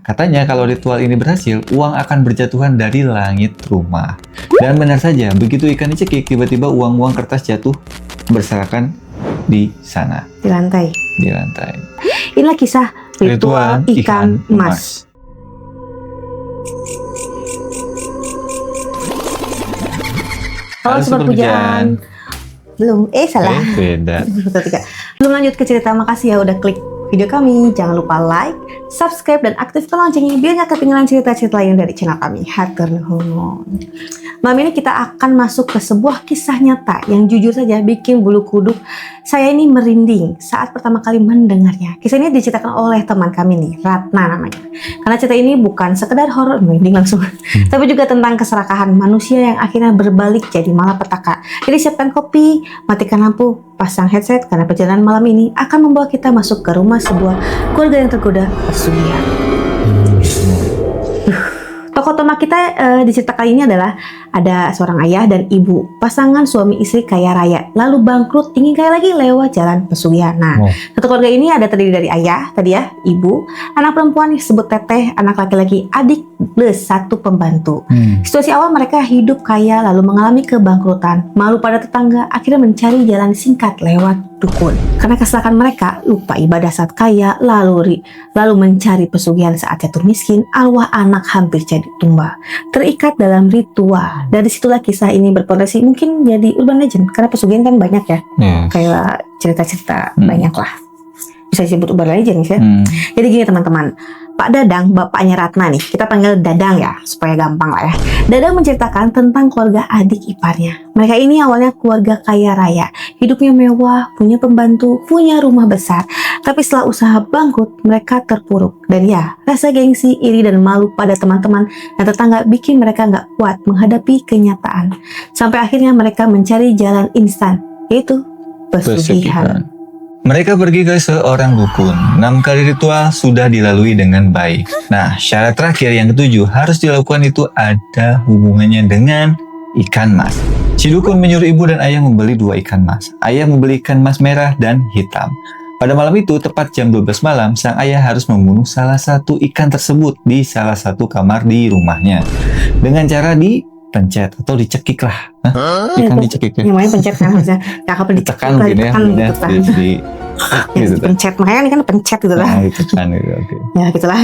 Katanya kalau ritual ini berhasil, uang akan berjatuhan dari langit rumah. Dan benar saja, begitu ikan dicekik, tiba-tiba uang-uang kertas jatuh berserakan di sana. Di lantai. Di lantai. Inilah kisah ritual ikan emas. Halo Sobat Pujaan. Belum, salah. Beda. Belum lanjut ke cerita, makasih ya udah klik video kami. Jangan lupa like, subscribe, dan aktifkan loncengnya biar gak ketinggalan cerita-cerita lain dari channel kami. Hatur nuhun. Malam ini kita akan masuk ke sebuah kisah nyata yang jujur saja bikin bulu kuduk saya ini merinding saat pertama kali mendengarnya. Kisah ini diceritakan oleh teman kami nih, Ratna namanya. Karena cerita ini bukan sekedar horor, merinding langsung, tapi juga tentang keserakahan manusia yang akhirnya berbalik jadi malapetaka. Jadi siapkan kopi, matikan lampu, pasang headset karena perjalanan malam ini akan membawa kita masuk ke rumah sebuah keluarga yang tergoda pesugihan. Tokoh utama kita di cerita kali ini adalah ada seorang ayah dan ibu, pasangan suami istri kaya raya, lalu bangkrut ingin kaya lagi lewat jalan pesugihan. Nah, satu keluarga ini ada terdiri dari ayah, tadi ya, ibu, anak perempuan disebut teteh, anak laki-laki, adik, plus satu pembantu. Situasi awal mereka hidup kaya lalu mengalami kebangkrutan, malu pada tetangga, akhirnya mencari jalan singkat lewat dukun. Karena kesalahan mereka, lupa ibadah saat kaya, lalu mencari pesugihan saat jatuh miskin, arwah anak hampir jadi tumba, terikat dalam ritual. Dari situlah kisah ini berpotensi mungkin jadi urban legend, karena pesugihan kan banyak ya, kayak cerita-cerita banyak lah, bisa disebut urban legend ya. Jadi gini teman-teman, Pak Dadang, bapaknya Ratna nih, kita panggil Dadang ya, supaya gampang lah ya. Dadang menceritakan tentang keluarga adik iparnya. Mereka ini awalnya keluarga kaya raya, hidupnya mewah, punya pembantu, punya rumah besar. Tapi setelah usaha bangkrut, mereka terpuruk. Dan ya, rasa gengsi, iri, dan malu pada teman-teman dan tetangga bikin mereka nggak kuat menghadapi kenyataan. Sampai akhirnya mereka mencari jalan instan, yaitu pesugihan. Mereka pergi ke seorang dukun. 6 kali ritual sudah dilalui dengan baik. Nah, syarat terakhir yang ketujuh harus dilakukan itu ada hubungannya dengan ikan mas. Si dukun menyuruh ibu dan ayah membeli 2 ikan mas. Ayah membeli ikan mas merah dan hitam. Pada malam itu, tepat jam 12 malam, sang ayah harus membunuh salah satu ikan tersebut di salah satu kamar di rumahnya. Dengan cara dipencet atau dicekik lah. Ikan dicekik ya. Namanya pencet kan, harusnya cakep ditekan mungkin ya. Gitu pencet, makanya ini kan pencet gitu lah. Ditekan gitu, oke. Ya gitulah.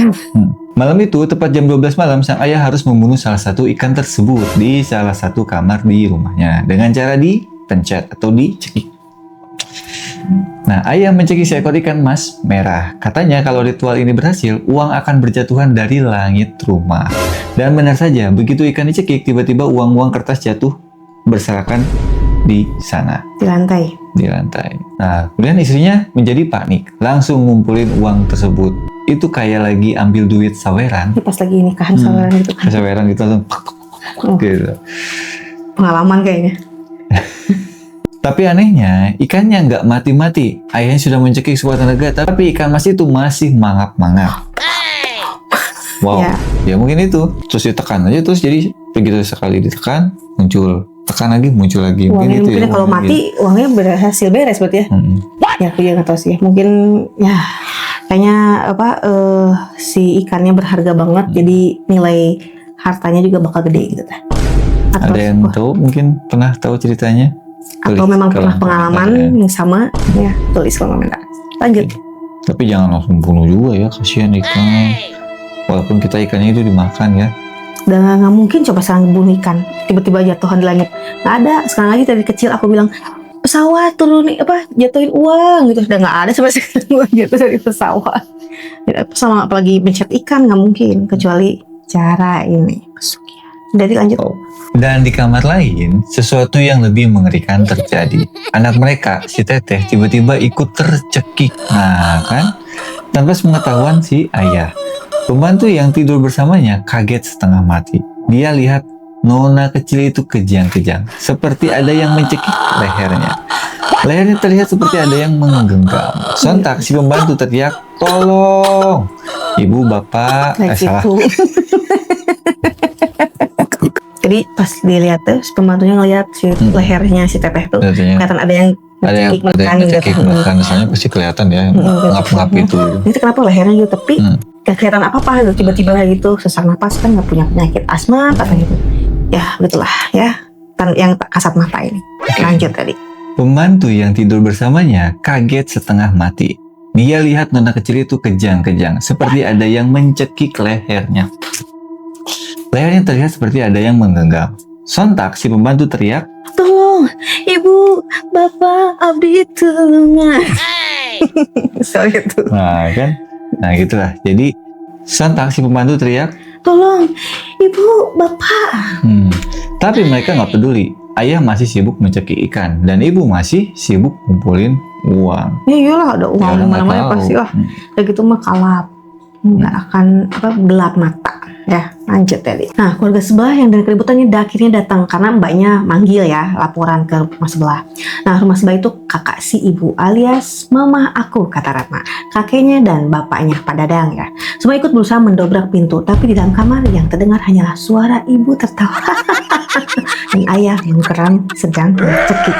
Malam itu, tepat jam 12 malam, sang ayah harus membunuh salah satu ikan tersebut di salah satu kamar di rumahnya. Dengan cara dipencet atau dicekik. Nah, ayah mencekik seekor ikan mas merah. Katanya kalau ritual ini berhasil, uang akan berjatuhan dari langit rumah. Dan benar saja, begitu ikan dicekik, tiba-tiba uang-uang kertas jatuh berserakan di sana. Di lantai. Di lantai. Nah, kemudian istrinya menjadi panik, langsung ngumpulin uang tersebut. Itu kayak lagi ambil duit saweran. Pas lagi nikahan saweran gitu kan. Saweran gitu langsung gitu. Pengalaman kayaknya. Tapi anehnya, ikannya nggak mati-mati. Ayahnya sudah mencekik sekuat tenaga, tapi ikan mas itu masih mangap-mangap. Wow, ya mungkin itu. Terus ditekan aja, terus jadi begitu sekali ditekan, muncul. Tekan lagi, muncul lagi. Mungkin itu ya. Kalau mati, uangnya berhasil beres berarti ya. Ya, aku juga nggak tahu sih. Mungkin ya, kayaknya si ikannya berharga banget, jadi nilai hartanya juga bakal gede gitu. Ada yang tahu? Mungkin pernah tahu ceritanya? Atau memang pernah pengalaman yang sama, ya tulis kalau komentar. Lanjut. Tapi jangan langsung bunuh juga ya, kasihan ikan. Walaupun kita ikannya itu dimakan ya. Dan nggak mungkin coba sekarang bunuh ikan, tiba-tiba jatuhan di langit. Nggak ada. Sekarang lagi dari kecil aku bilang pesawat turunin jatuhin uang gitu, udah nggak ada sampai sekarang jatuh dari pesawat. Sama apalagi mencet ikan nggak mungkin kecuali cara ini pesugihan. Jadi lanjut. Dan di kamar lain, sesuatu yang lebih mengerikan terjadi. Anak mereka, si Teteh, tiba-tiba ikut tercekik. Nah kan, tanpa sepengetahuan si ayah. Pembantu yang tidur bersamanya kaget setengah mati. Dia lihat nona kecil itu kejang-kejang, seperti ada yang mencekik lehernya. Lehernya terlihat seperti ada yang menggenggam. Sontak si pembantu teriak, "Tolong! Ibu, bapak!" Salah. Jadi pas dilihat tuh, pembantunya ngeliat si lehernya si Teteh tuh, kelihatan ada yang ngecekik makan, misalnya pasti kelihatan ya ngap-ngap gitu. Itu kenapa lehernya gitu, tapi gak kelihatan apa-apa gitu, tiba-tiba gitu sesak napas, kan gak punya penyakit asma katanya gitu. Ya begitulah ya, yang kasat mata ini. Lanjut tadi. Pembantu yang tidur bersamanya kaget setengah mati. Dia lihat nona kecil itu kejang-kejang, seperti ada yang mencekik lehernya. Lehernya terlihat seperti ada yang menggenggam. Sontak si pembantu teriak, "Tolong, ibu, bapak, abdi tolongan." Soal itu. Nah kan, nah gitulah. Jadi sontak si pembantu teriak, "Tolong, ibu, bapak." Tapi mereka nggak peduli. Ayah masih sibuk mencekik ikan dan ibu masih sibuk ngumpulin uang. Ya iyalah, ada uang Ya, mana-mana pasti lah. Udah gitu mah kalap, nggak akan gelap mata. Ya, lanjut tadi. Nah, keluarga sebelah yang dari keributannya akhirnya datang karena mbaknya manggil ya, laporan ke rumah sebelah. Nah, rumah sebelah itu kakak si ibu alias mama aku, kata Ratna. Kakeknya dan bapaknya Pak Dadang ya. Semua ikut berusaha mendobrak pintu, tapi di dalam kamar yang terdengar hanyalah suara ibu tertawa. Dan ayah yang keram sedang mencekik.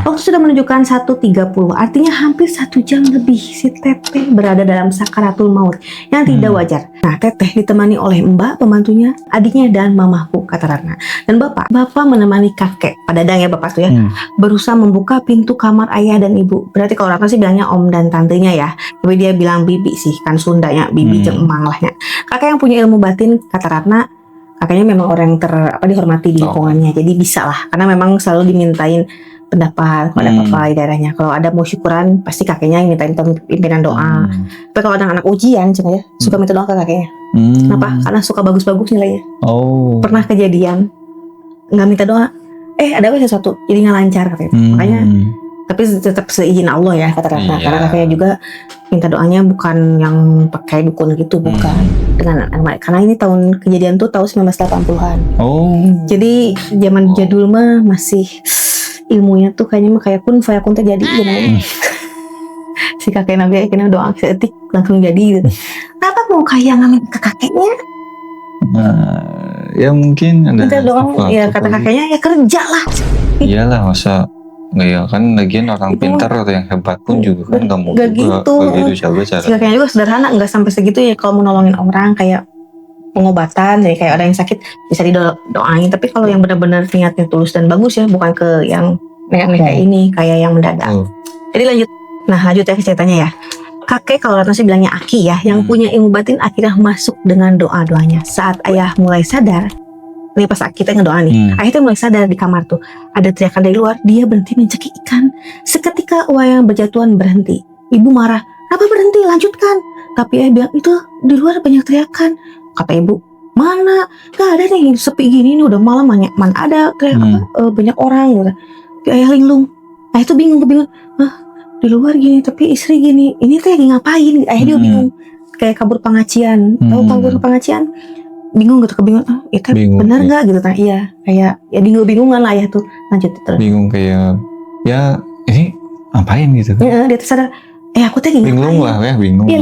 Waktu sudah menunjukkan 1.30, artinya hampir 1 jam lebih si Teteh berada dalam sakaratul maut yang tidak wajar. Nah, Teteh ditemani oleh mbak, pembantunya, adiknya, dan mamaku, kata Ratna. Dan bapak menemani kakek, Pak Dadang ya bapak tuh ya, berusaha membuka pintu kamar ayah dan ibu. Berarti kalau Ratna sih bilangnya om dan tantenya ya, tapi dia bilang bibi sih, kan Sundanya, bibi jeung emang lahnya. Kakek yang punya ilmu batin, kata Ratna, kakaknya memang orang yang dihormati di lingkungannya, jadi bisa lah, karena memang selalu dimintain pendapat kepada bapak di daerahnya. Kalau ada mau syukuran, pasti kakeknya yang mintain pimpinan doa. Tapi kalau anak-anak ujian, cuma ya suka minta doa ke kakeknya. Kenapa? Karena suka bagus-bagus nilainya. Pernah kejadian nggak minta doa, ada sesuatu jadi nggak lancar katanya. Makanya, tapi tetap seizin Allah ya kata Ratna. Karena kakeknya juga minta doanya bukan yang pakai dukun gitu, bukan. Karena ini kejadian tuh tahun 1980-an. Jadi zaman jadul mah masih ilmunya tuh kayaknya mah kayak kun fayakun terjadi gitu. Si kakek Nabi akhirnya doa seetik langsung jadi gitu. Kenapa mau kayak ngamen ke kakeknya? Ya mungkin ada minta doa ya kata kakeknya, ya kerja lah. Iyalah, masa nggak ya, kan lagian orang pintar atau yang hebat pun juga kan nggak mau gitu. Cara. Si kakeknya juga sederhana, nggak sampai segitu ya. Kalau mau nolongin orang kayak pengobatan, jadi kayak orang yang sakit bisa didoain. Tapi kalau yang benar-benar niatnya tulus dan bagus ya, bukan ke yang kayak ini, kayak yang mendadak. Jadi lanjut ya ke ceritanya ya. Kakek kalau Ratna sih bilangnya Aki ya, yang punya ilmu batin akhirnya masuk dengan doa-doanya. Saat ayah mulai sadar, nih pas kita ngedoa nih, ayah tuh mulai sadar di kamar tuh ada teriakan dari luar, dia berhenti mencekik ikan. Seketika uang yang berjatuhan berhenti. Ibu marah, "Apa berhenti? Lanjutkan." Tapi ayah bilang, "Itu di luar banyak teriakan." Kata ibu, "Mana? Gak ada nih, sepi gini nih udah malam, mana ada teriak banyak orang gitu." Tapi ayah linglung. Ayah tuh bingung, di luar gini tapi istri gini, ini teh lagi ngapain? Ayah dia bingung, kayak kabur pengacian. Tahu kabur pengacian? Bingung gitu, kebingungan. Itu benar nggak gitu? Nah, iya, kayak ya bingungan lah ayah tuh. Lanjut terus. Bingung kayak ya ini ngapain gitu? Dia tuh sadar, aku teh lagi ngapain? Linglung lah ya, bingung. Iya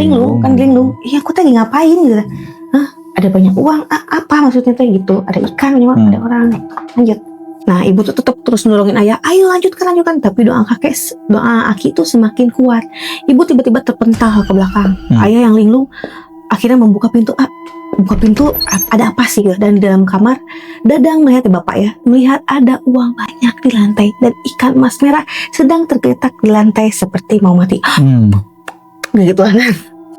linglung. Iya, aku teh lagi ngapain gitu? Ada banyak uang, apa maksudnya tuh gitu? Ada ikan, ada orang. Lanjut. Nah, ibu tuh tetap terus nolongin ayah, "Ayo lanjutkan." Tapi doa Aki itu semakin kuat. Ibu tiba-tiba terpental ke belakang. Ayah yang linglung akhirnya membuka pintu. Ada apa sih? Dan di dalam kamar, Dadang melihat melihat ada uang banyak di lantai dan ikan emas merah sedang tergeletak di lantai seperti mau mati. Gitu kan.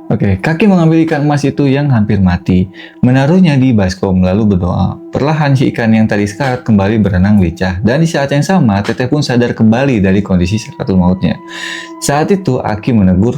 Oke, kakek mengambil ikan emas itu yang hampir mati, menaruhnya di baskom lalu berdoa. Perlahan si ikan yang tadi sekarat kembali berenang lincah, dan di saat yang sama Teteh pun sadar kembali dari kondisi sakaratul mautnya. Saat itu Aki menegur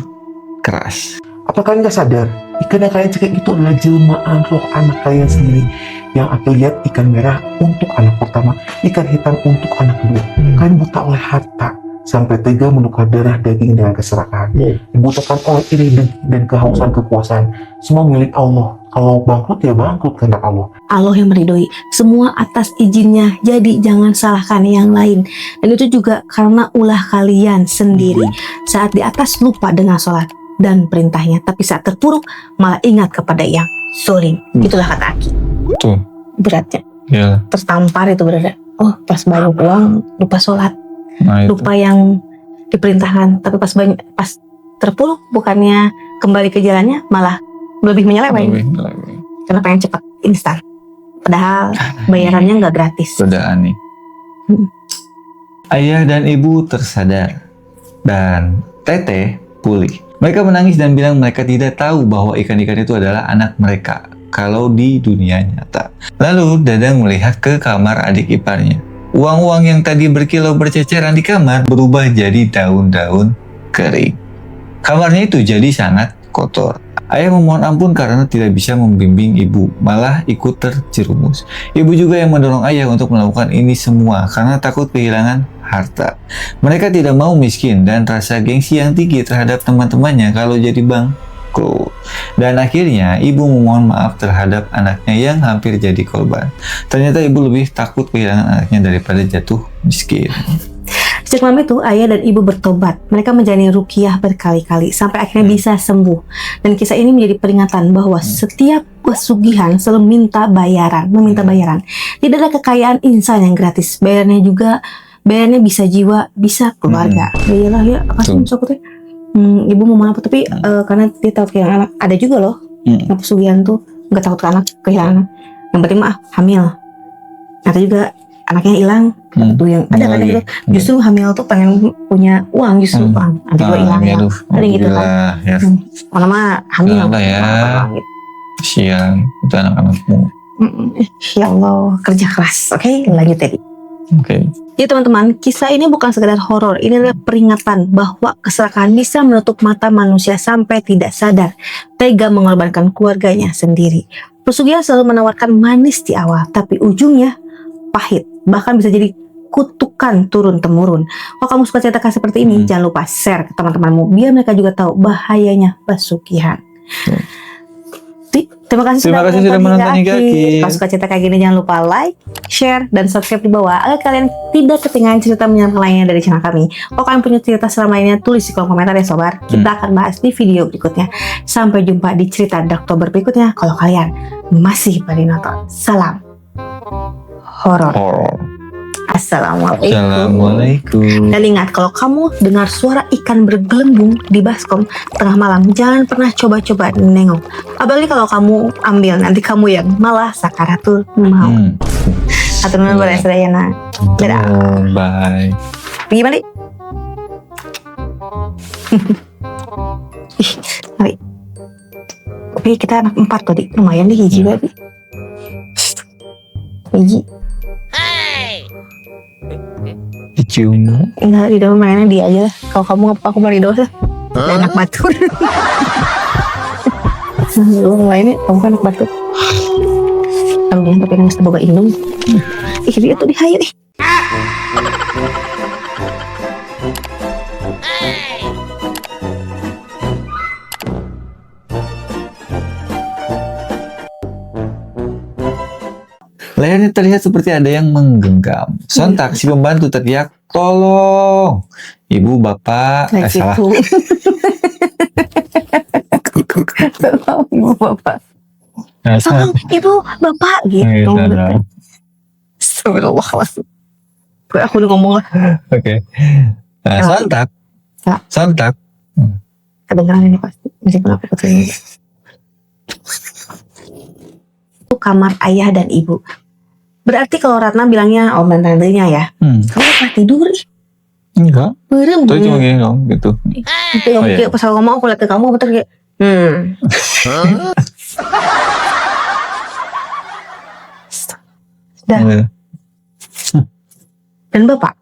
keras. "Apa kalian gak sadar? Ikan yang kalian cekik itu adalah jelmaan roh anak kalian sendiri. Yang aku lihat ikan merah untuk anak pertama, ikan hitam untuk anak kedua. Kalian buta oleh harta, sampai tega menukar darah daging dengan keserakahan. Dibutakan oleh iri dan kehausan kekuasaan. Semua milik Allah. Kalau bangkrut ya bangkrut karena Allah. Allah yang meridhoi semua atas izinnya. Jadi jangan salahkan yang lain. Dan itu juga karena ulah kalian sendiri. Saat di atas lupa dengan sholat dan perintahnya, tapi saat terpuruk malah ingat kepada yang zolim. Itulah kata Aki. Tuh. Beratnya. Ya. Tertampar itu berada. Pas banyak uang lupa sholat. Nah, lupa yang diperintahkan, tapi pas terpuruk bukannya kembali ke jalannya, malah lebih menyeleweng karena pengen cepat instan. Padahal bayarannya nggak gratis. Sudah aneh. Ayah dan ibu tersadar dan Teteh pulih. Mereka menangis dan bilang mereka tidak tahu bahwa ikan-ikan itu adalah anak mereka kalau di dunia nyata. Lalu Dadang melihat ke kamar adik iparnya. Uang-uang yang tadi berkilau berceceran di kamar berubah jadi daun-daun kering. Kamarnya itu jadi sangat kotor. Ayah memohon ampun karena tidak bisa membimbing ibu, malah ikut terjerumus. Ibu juga yang mendorong ayah untuk melakukan ini semua karena takut kehilangan harta. Mereka tidak mau miskin dan rasa gengsi yang tinggi terhadap teman-temannya kalau jadi bangkrut. Dan akhirnya ibu memohon maaf terhadap anaknya yang hampir jadi korban. Ternyata ibu lebih takut kehilangan anaknya daripada jatuh miskin. Sejak malam itu, ayah dan ibu bertobat. Mereka menjalani ruqyah berkali-kali sampai akhirnya bisa sembuh. Dan kisah ini menjadi peringatan bahwa setiap pesugihan selalu meminta bayaran. Tidak ada kekayaan insan yang gratis. Bayarnya bisa jiwa, bisa keluarga. Iyalah ya, kasih aku ibu mau maaf, tapi karena dia tahu kehilangan anak. Ada juga loh, pesugihan tuh nggak takut ke anak kehilangan. Yang penting mah hamil. Atau juga anaknya hilang, itu yang ada gitu. Justru hamil tuh pengen punya uang, justru uang. Ada juga hilang ya. Ada gitu kan. Ya. Kalau mah hamil. Ya. Kasihan itu anak-anakmu. Ya Allah, kerja keras. Oke, lanjut tadi. Jadi teman-teman, kisah ini bukan sekedar horor. Ini adalah peringatan bahwa keserakahan bisa menutup mata manusia sampai tidak sadar, tega mengorbankan keluarganya sendiri. Pesugihan selalu menawarkan manis di awal, tapi ujungnya pahit, bahkan bisa jadi kutukan turun-temurun. Kalau kamu suka cerita seperti ini, jangan lupa share ke teman-temanmu biar mereka juga tahu bahayanya pesugihan. Terima kasih sudah menonton hingga akhir. Kalau suka cerita kayak gini, jangan lupa like, share, dan subscribe di bawah agar kalian tidak ketinggalan cerita menyenangkan lainnya dari channel kami. Kalau kalian punya cerita seram lainnya, tulis di kolom komentar ya sobat. Kita akan bahas di video berikutnya. Sampai jumpa di cerita Darktober berikutnya. Kalau kalian masih pada nonton, salam horor. Assalamualaikum. Dan ingat, kalau kamu dengar suara ikan bergelembung di baskom tengah malam, jangan pernah coba-coba nengok. Apalagi kalau kamu ambil, nanti kamu yang malah sakaratul maut. Atau nomor Sadayana. Dadah. Bye. Pergi balik. Mari. Tapi kita anak 4 tadi, lumayan nih hiji berarti. Hiji. Cium. Enggak, di dalam mainnya dia aja lah. Kalau kamu ngapa aku mari dosa. Anak batur. Lu lainnya kamu kan anak batur. Kalau dia tapi nangis boga indung. Ih dia tuh dihayu ih. Lehernya terlihat seperti ada yang menggenggam. Sontak si pembantu teriak, "Tolong! Ibu, bapak." Salah. Tolong ibu bapak. Tolong ibu bapak gitu. Astagfirullahaladzim. Aku udah ngomong lah. Oke. Nah, sontak. Ya. Sontak. Kedengaran ini pasti. Meskipun aku ketemu. Itu kamar ayah dan ibu. Berarti kalau Ratna bilangnya om dan tantenya ya, kamu pernah tidur? Enggak. Berem. Tapi cuma gini dong, gitu. Itu yang kayak pas aku ngomong aku lihat ke kamu, betul kayak, Sudah. Dan bapak